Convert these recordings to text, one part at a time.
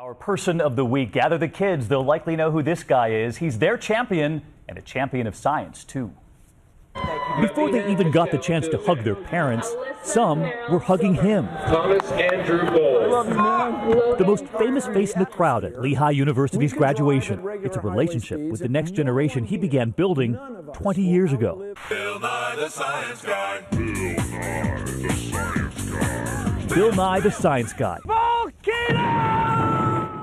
Our person of the week. Gather the kids. They'll likely know who this guy is. He's their champion and a champion of science, too. Before they even got the chance to hug their parents, some were hugging him. Thomas Andrew Bowles. The most famous face in the crowd at Lehigh University's graduation. It's a relationship with the next generation he began building 20 years ago. Bill Nye the Science Guy. Bill Nye the Science Guy.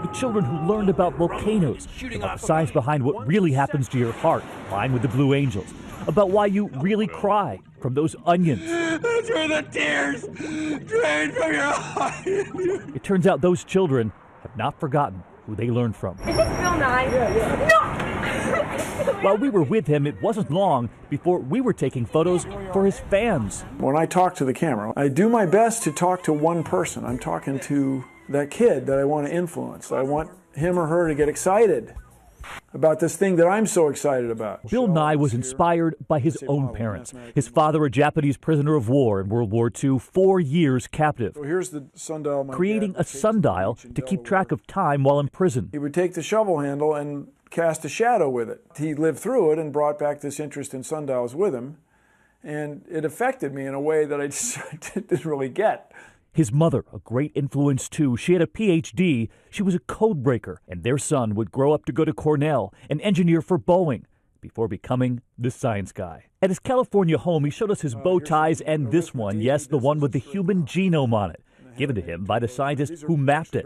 The children who learned about volcanoes, about the science behind what really happens to your heart, flying with the Blue Angels, about why you really cry from those onions. That's where the tears drain from your heart. It turns out those children have not forgotten who they learned from. Is this Bill Nye? Yeah. No! While we were with him, it wasn't long before we were taking photos for his fans. When I talk to the camera, I do my best to talk to one person. I'm talking to that kid that I want to influence. I want him or her to get excited about this thing that I'm so excited about. Bill Nye was inspired by his own parents. His father, a Japanese prisoner of war in World War II, 4 years captive. So here's the sundial. Creating a sundial to keep track of time while in prison. He would take the shovel handle and cast a shadow with it. He lived through it and brought back this interest in sundials with him. And it affected me in a way that I just didn't really get. His mother, a great influence too. She had a PhD. She was a code breaker, and their son would grow up to go to Cornell, an engineer for Boeing, before becoming the science guy. At his California home, he showed us his bow ties and this one, yes, the one with the human genome on it, given to him by the scientists who mapped it.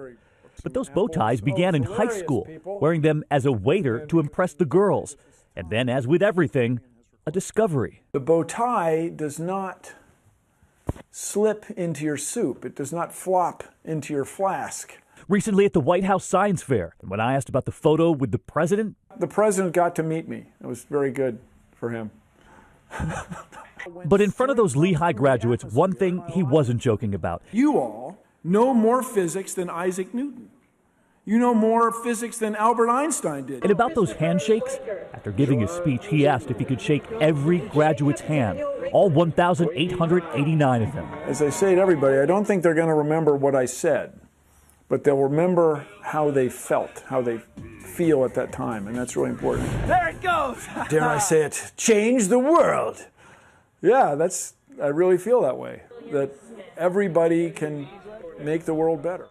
But those bow ties began in high school, wearing them as a waiter to impress the girls. And then, as with everything, a discovery. The bow tie does not slip into your soup. It does not flop into your flask. Recently at the White House Science Fair, and when I asked about the photo with the president got to meet me. It was very good for him. But in front of those Lehigh graduates, one thing he wasn't joking about. You all know more physics than Isaac Newton. You know more physics than Albert Einstein did. And about those handshakes, after giving his speech, he asked if he could shake every graduate's hand, all 1,889 of them. As I say to everybody, I don't think they're going to remember what I said, but they'll remember how they felt, how they feel at that time, and that's really important. There it goes. Dare I say it, change the world. Yeah, I really feel that way, that everybody can make the world better.